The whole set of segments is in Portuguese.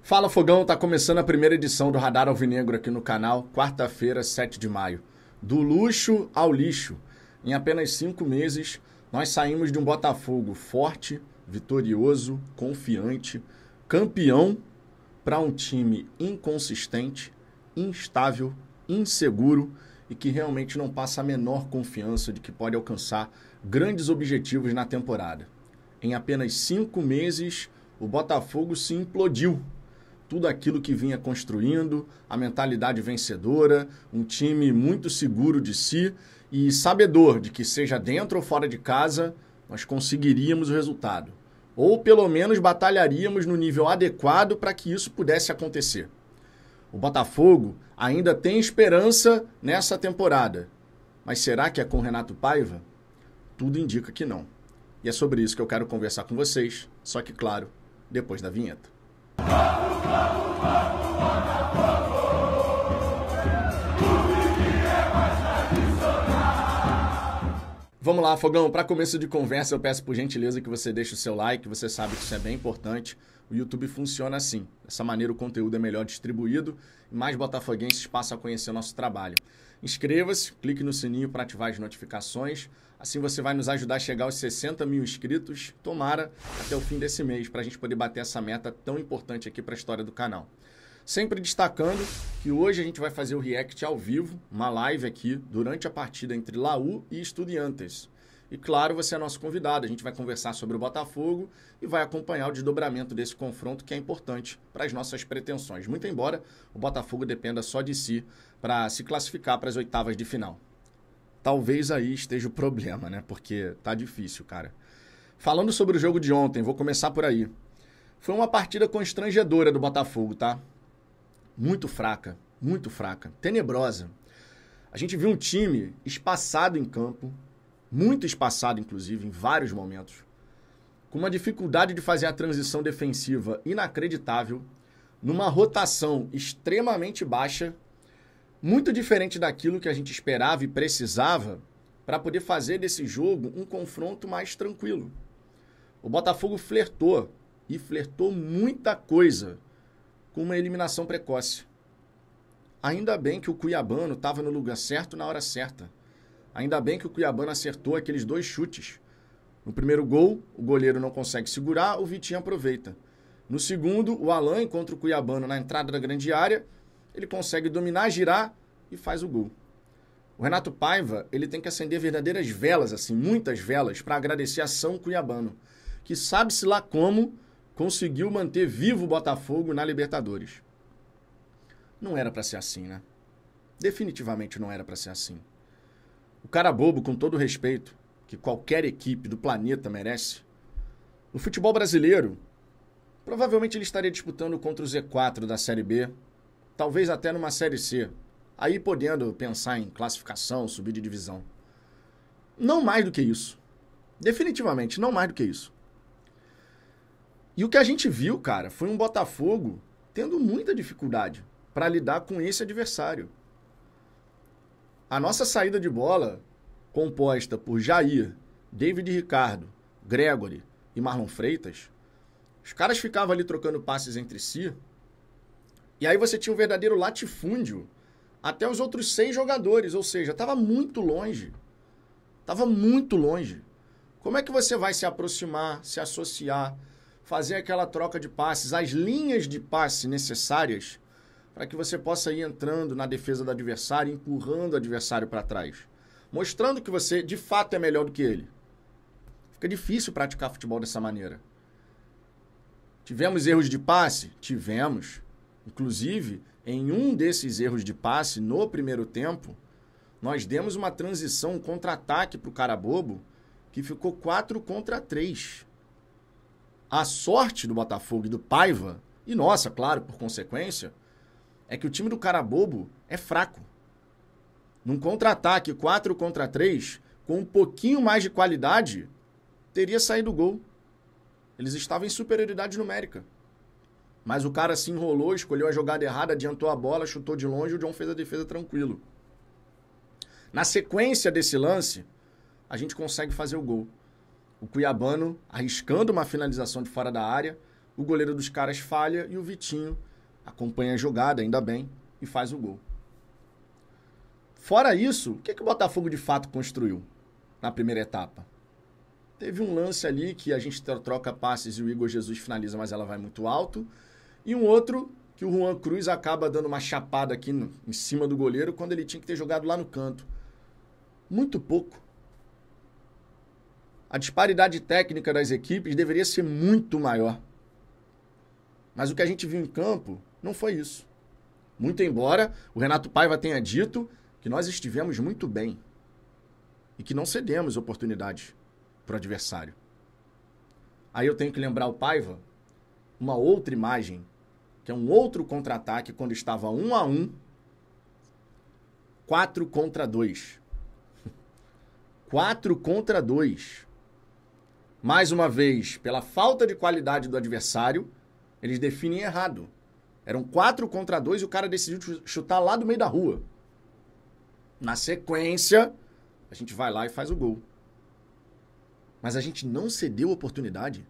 Fala Fogão, tá começando a primeira edição do Radar Alvinegro aqui no canal, quarta-feira, 7 de maio. Do luxo ao lixo. Em apenas 5 meses, nós saímos de um Botafogo forte, vitorioso, confiante, campeão, para um time inconsistente, instável, inseguro e que realmente não passa a menor confiança de que pode alcançar grandes objetivos na temporada. Em apenas 5 meses, o Botafogo se implodiu. Tudo aquilo que vinha construindo, a mentalidade vencedora, um time muito seguro de si e sabedor de que seja dentro ou fora de casa, nós conseguiríamos o resultado. Ou pelo menos batalharíamos no nível adequado para que isso pudesse acontecer. O Botafogo ainda tem esperança nessa temporada. Mas será que é com Renato Paiva? Tudo indica que não. E é sobre isso que eu quero conversar com vocês, só que claro, depois da vinheta. Vamos lá, Fogão. Para começo de conversa, eu peço por gentileza que você deixe o seu like. Você sabe que isso é bem importante. O YouTube funciona assim. Dessa maneira, o conteúdo é melhor distribuído e mais botafoguenses passam a conhecer o nosso trabalho. Inscreva-se, clique no sininho para ativar as notificações. Assim você vai nos ajudar a chegar aos 60 mil inscritos, tomara até o fim desse mês, para a gente poder bater essa meta tão importante aqui para a história do canal. Sempre destacando que hoje a gente vai fazer o react ao vivo, uma live aqui, durante a partida entre Laú e Estudiantes. E claro, você é nosso convidado, a gente vai conversar sobre o Botafogo e vai acompanhar o desdobramento desse confronto que é importante para as nossas pretensões. Muito embora o Botafogo dependa só de si para se classificar para as oitavas de final. Talvez aí esteja o problema, né? Porque tá difícil, cara. Falando sobre o jogo de ontem, vou começar por aí. Foi uma partida constrangedora do Botafogo, tá? Muito fraca, tenebrosa. A gente viu um time espaçado em campo, muito espaçado, inclusive, em vários momentos, com uma dificuldade de fazer a transição defensiva inacreditável, numa rotação extremamente baixa, muito diferente daquilo que a gente esperava e precisava para poder fazer desse jogo um confronto mais tranquilo. O Botafogo flertou muita coisa com uma eliminação precoce. Ainda bem que o cuiabano estava no lugar certo na hora certa. Ainda bem que o cuiabano acertou aqueles 2 chutes. No primeiro gol, o goleiro não consegue segurar, o Vitinho aproveita. No segundo, o Alan contra o cuiabano na entrada da grande área, ele consegue dominar, girar e faz o gol. O Renato Paiva, ele tem que acender verdadeiras velas, assim, muitas velas, para agradecer a São Cuiabano, que sabe-se lá como conseguiu manter vivo o Botafogo na Libertadores. Não era para ser assim, né? Definitivamente não era para ser assim. O cara bobo, com todo o respeito que qualquer equipe do planeta merece, no futebol brasileiro, provavelmente ele estaria disputando contra o Z4 da Série B, talvez até numa Série C, aí podendo pensar em classificação, subir de divisão. Não mais do que isso. Definitivamente, não mais do que isso. E o que a gente viu, cara, foi um Botafogo tendo muita dificuldade para lidar com esse adversário. A nossa saída de bola, composta por Jair, David Ricardo, Gregory e Marlon Freitas, os caras ficavam ali trocando passes entre si, e aí você tinha um verdadeiro latifúndio até os outros 6 jogadores, ou seja, estava muito longe. Estava muito longe. Como é que você vai se aproximar, se associar, fazer aquela troca de passes, as linhas de passe necessárias para que você possa ir entrando na defesa do adversário, empurrando o adversário para trás, mostrando que você, de fato, é melhor do que ele? Fica difícil praticar futebol dessa maneira. Tivemos erros de passe? Tivemos. Inclusive, em um desses erros de passe, no primeiro tempo, nós demos uma transição, um contra-ataque para o cara bobo, que ficou 4 contra 3. A sorte do Botafogo e do Paiva, e nossa, claro, por consequência, é que o time do cara bobo é fraco. Num contra-ataque 4 contra 3, com um pouquinho mais de qualidade, teria saído o gol. Eles estavam em superioridade numérica. Mas o cara se enrolou, escolheu a jogada errada, adiantou a bola, chutou de longe e o John fez a defesa tranquilo. Na sequência desse lance, a gente consegue fazer o gol. O cuiabano arriscando uma finalização de fora da área, o goleiro dos caras falha e o Vitinho acompanha a jogada, ainda bem, e faz o gol. Fora isso, o que o Botafogo de fato construiu na primeira etapa? Teve um lance ali que a gente troca passes e o Igor Jesus finaliza, mas ela vai muito alto. E um outro que o Juan Cruz acaba dando uma chapada aqui em cima do goleiro quando ele tinha que ter jogado lá no canto. Muito pouco. A disparidade técnica das equipes deveria ser muito maior. Mas o que a gente viu em campo não foi isso. Muito embora o Renato Paiva tenha dito que nós estivemos muito bem e que não cedemos oportunidades para o adversário. Aí eu tenho que lembrar o Paiva uma outra imagem, que é um outro contra-ataque quando estava 1-1, 4-2. 4-2. Mais uma vez, pela falta de qualidade do adversário, eles definem errado. Eram 4-2 e o cara decidiu chutar lá do meio da rua. Na sequência, a gente vai lá e faz o gol. Mas a gente não cedeu oportunidade.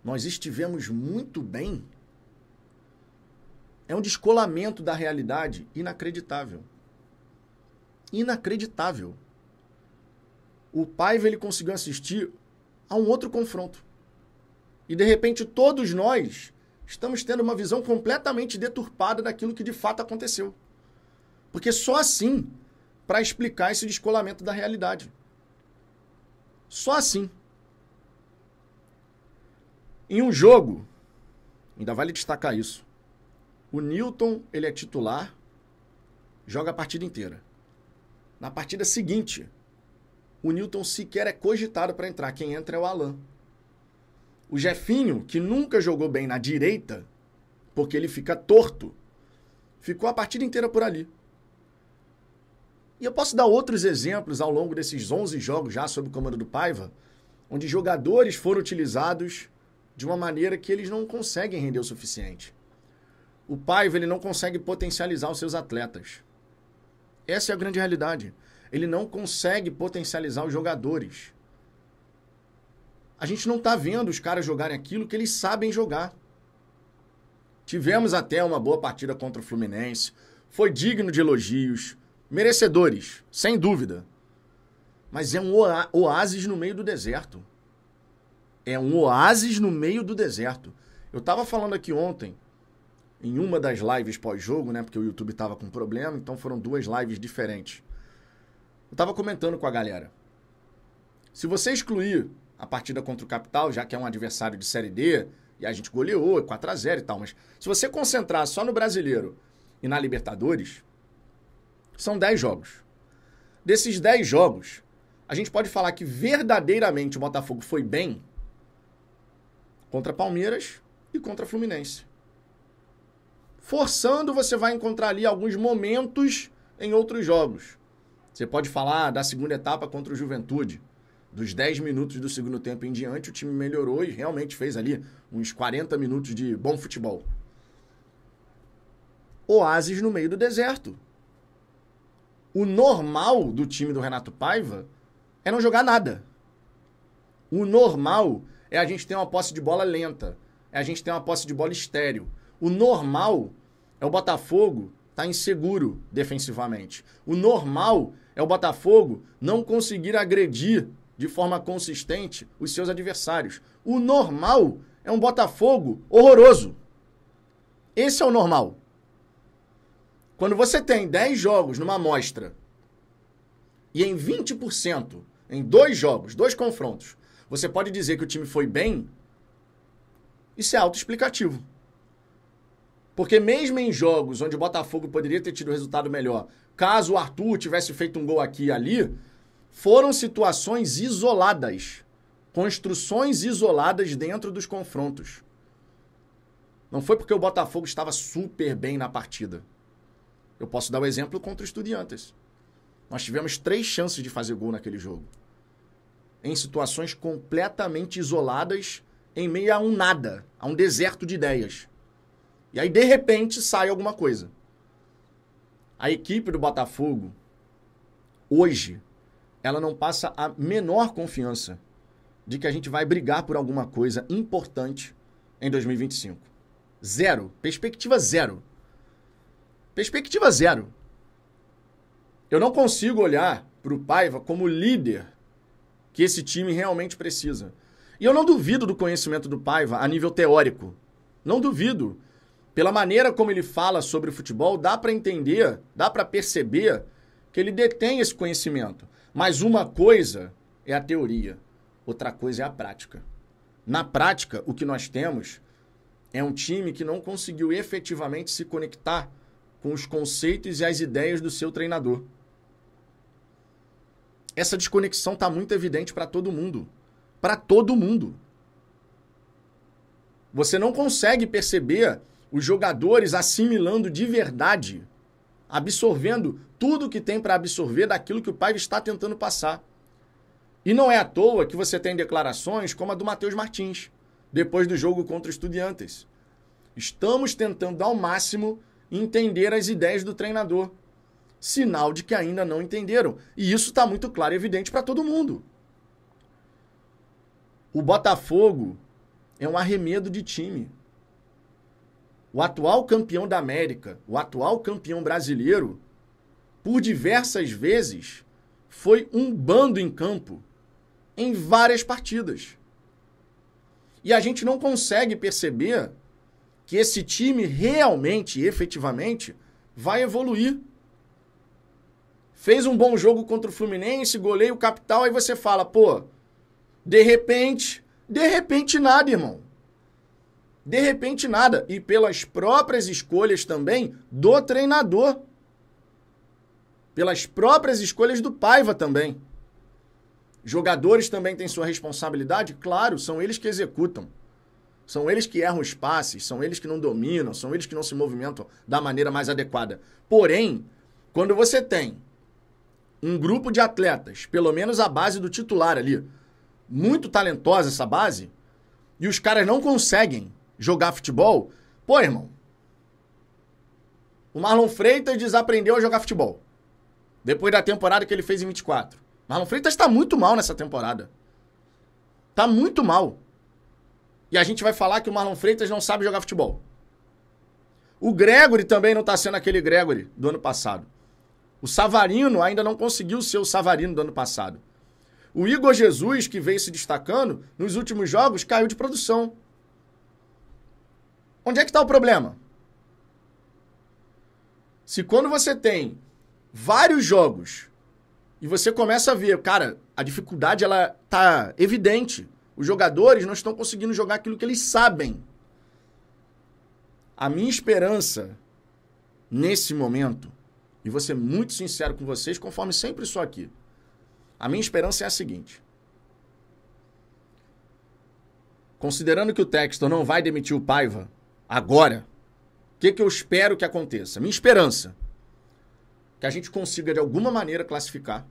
Nós estivemos muito bem. É um descolamento da realidade inacreditável. Inacreditável. O Paiva, ele conseguiu assistir a um outro confronto. E, de repente, todos nós estamos tendo uma visão completamente deturpada daquilo que de fato aconteceu. Porque só assim, para explicar esse descolamento da realidade. Só assim. Em um jogo, ainda vale destacar isso, o Newton, ele é titular, joga a partida inteira. Na partida seguinte, o Newton sequer é cogitado para entrar. Quem entra é o Alan. O Jefinho, que nunca jogou bem na direita, porque ele fica torto, ficou a partida inteira por ali. E eu posso dar outros exemplos ao longo desses 11 jogos já sob o comando do Paiva, onde jogadores foram utilizados de uma maneira que eles não conseguem render o suficiente. O Paiva, ele não consegue potencializar os seus atletas. Essa é a grande realidade. Ele não consegue potencializar os jogadores. A gente não está vendo os caras jogarem aquilo que eles sabem jogar. Tivemos até uma boa partida contra o Fluminense. Foi digno de elogios. Merecedores, sem dúvida. Mas é um oásis no meio do deserto. É um oásis no meio do deserto. Eu estava falando aqui ontem, em uma das lives pós-jogo, né? Porque o YouTube estava com problema, então foram 2 lives diferentes. Eu estava comentando com a galera. Se você excluir a partida contra o Capital, já que é um adversário de Série D, e a gente goleou, 4-0 e tal, mas se você concentrar só no Brasileiro e na Libertadores, são 10 jogos. Desses 10 jogos, a gente pode falar que verdadeiramente o Botafogo foi bem contra Palmeiras e contra Fluminense. Forçando, você vai encontrar ali alguns momentos em outros jogos. Você pode falar da segunda etapa contra o Juventude. Dos 10 minutos do segundo tempo em diante, o time melhorou e realmente fez ali uns 40 minutos de bom futebol. Oásis no meio do deserto. O normal do time do Renato Paiva é não jogar nada. O normal é a gente ter uma posse de bola lenta. É a gente ter uma posse de bola estéril. O normal é o Botafogo estar inseguro defensivamente. O normal é o Botafogo não conseguir agredir de forma consistente os seus adversários. O normal é um Botafogo horroroso. Esse é o normal. Quando você tem 10 jogos numa amostra e em 20%, em 2 jogos, 2 confrontos, você pode dizer que o time foi bem, isso é autoexplicativo. Porque mesmo em jogos onde o Botafogo poderia ter tido resultado melhor, caso o Arthur tivesse feito um gol aqui e ali, foram situações isoladas, construções isoladas dentro dos confrontos. Não foi porque o Botafogo estava super bem na partida. Eu posso dar o exemplo contra o Estudiantes. Nós tivemos 3 chances de fazer gol naquele jogo. Em situações completamente isoladas, em meio a um nada, a um deserto de ideias. E aí, de repente, sai alguma coisa. A equipe do Botafogo, hoje, ela não passa a menor confiança de que a gente vai brigar por alguma coisa importante em 2025. Zero. Perspectiva zero. Perspectiva zero. Eu não consigo olhar para o Paiva como líder que esse time realmente precisa. E eu não duvido do conhecimento do Paiva a nível teórico. Não duvido. Pela maneira como ele fala sobre o futebol, dá para entender, dá para perceber que ele detém esse conhecimento. Mas uma coisa é a teoria, outra coisa é a prática. Na prática, o que nós temos é um time que não conseguiu efetivamente se conectar com os conceitos e as ideias do seu treinador. Essa desconexão está muito evidente para todo mundo. Para todo mundo. Você não consegue perceber os jogadores assimilando de verdade, absorvendo tudo que tem para absorver daquilo que o Paiva está tentando passar. E não é à toa que você tem declarações como a do Matheus Martins, depois do jogo contra o Estudiantes. Estamos tentando ao máximo entender as ideias do treinador. Sinal de que ainda não entenderam. E isso está muito claro e evidente para todo mundo. O Botafogo é um arremedo de time. O atual campeão da América, o atual campeão brasileiro, por diversas vezes, foi um bando em campo em várias partidas. E a gente não consegue perceber que esse time realmente, efetivamente, vai evoluir. Fez um bom jogo contra o Fluminense, goleia o Capital, aí você fala, pô, de repente nada, irmão. De repente nada. E pelas próprias escolhas também do treinador. Pelas próprias escolhas do Paiva também. Jogadores também têm sua responsabilidade? Claro, são eles que executam. São eles que erram os passes, são eles que não dominam, são eles que não se movimentam da maneira mais adequada. Porém, quando você tem um grupo de atletas, pelo menos a base do titular ali, muito talentosa essa base, e os caras não conseguem jogar futebol, pô, irmão, o Marlon Freitas desaprendeu a jogar futebol. Depois da temporada que ele fez em 24. Marlon Freitas está muito mal nessa temporada. Tá muito mal. E a gente vai falar que o Marlon Freitas não sabe jogar futebol. O Gregory também não está sendo aquele Gregory do ano passado. O Savarino ainda não conseguiu ser o Savarino do ano passado. O Igor Jesus, que veio se destacando, nos últimos jogos, caiu de produção. Onde é que está o problema? Se quando você tem vários jogos e você começa a ver, cara, a dificuldade ela tá evidente. Os jogadores não estão conseguindo jogar aquilo que eles sabem. A minha esperança, nesse momento, e vou ser muito sincero com vocês, conforme sempre sou aqui, a minha esperança é a seguinte. Considerando que o Textor não vai demitir o Paiva agora, o que eu espero que aconteça? Minha esperança, que a gente consiga de alguma maneira classificar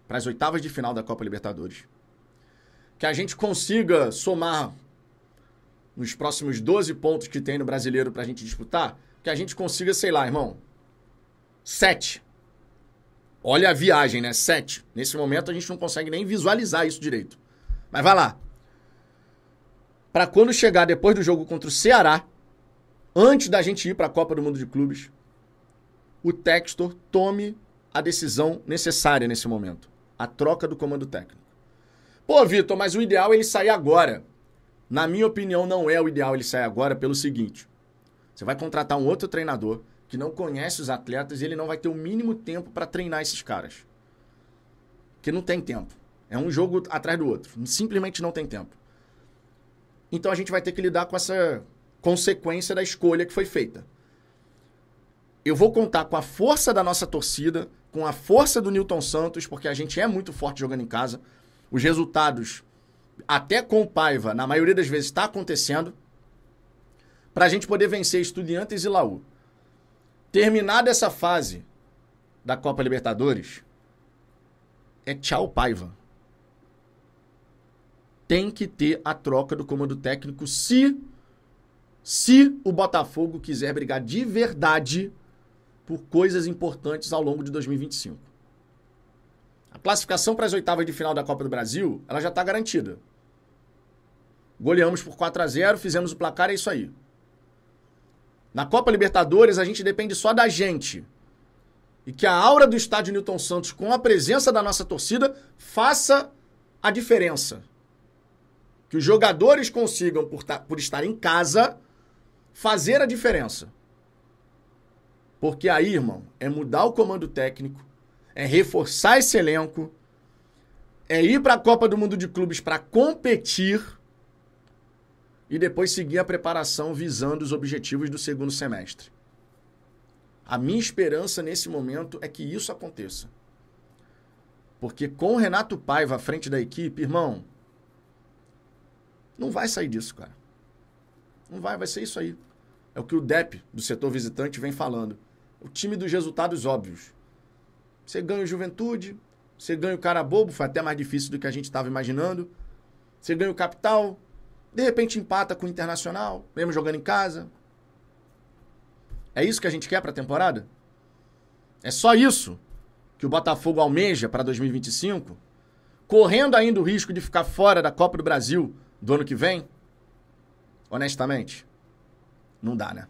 para as oitavas de final da Copa Libertadores. Que a gente consiga somar nos próximos 12 pontos que tem no Brasileiro para a gente disputar, que a gente consiga, sei lá, irmão, 7. Olha a viagem, né? 7. Nesse momento a gente não consegue nem visualizar isso direito. Mas vai lá. Para quando chegar depois do jogo contra o Ceará, antes da gente ir para a Copa do Mundo de Clubes, o Textor tome a decisão necessária nesse momento. A troca do comando técnico. Pô, Vitor, mas o ideal é ele sair agora. Na minha opinião, não é o ideal ele sair agora pelo seguinte. Você vai contratar um outro treinador que não conhece os atletas e ele não vai ter o mínimo tempo para treinar esses caras. Porque não tem tempo. É um jogo atrás do outro. Simplesmente não tem tempo. Então a gente vai ter que lidar com essa consequência da escolha que foi feita. Eu vou contar com a força da nossa torcida, com a força do Nilton Santos, porque a gente é muito forte jogando em casa. Os resultados, até com o Paiva, na maioria das vezes está acontecendo, para a gente poder vencer Estudiantes e Laú. Terminada essa fase da Copa Libertadores, é tchau Paiva. Tem que ter a troca do comando técnico se o Botafogo quiser brigar de verdade por coisas importantes ao longo de 2025. A classificação para as oitavas de final da Copa do Brasil, ela já está garantida. Goleamos por 4-0, fizemos o placar, é isso aí. Na Copa Libertadores, a gente depende só da gente. E que a aura do estádio Newton Santos, com a presença da nossa torcida, faça a diferença. Que os jogadores consigam, por estar em casa, fazer a diferença. Porque aí, irmão, é mudar o comando técnico, é reforçar esse elenco, é ir para a Copa do Mundo de Clubes para competir e depois seguir a preparação visando os objetivos do segundo semestre. A minha esperança nesse momento é que isso aconteça. Porque com o Renato Paiva à frente da equipe, irmão, não vai sair disso, cara. Não vai ser isso aí. É o que o DEP, do setor visitante, vem falando. O time dos resultados óbvios. Você ganha o Juventude, você ganha o cara bobo, foi até mais difícil do que a gente estava imaginando. Você ganha o Capital, de repente empata com o Internacional, mesmo jogando em casa. É isso que a gente quer para a temporada? É só isso que o Botafogo almeja para 2025? Correndo ainda o risco de ficar fora da Copa do Brasil do ano que vem? Honestamente, não dá, né?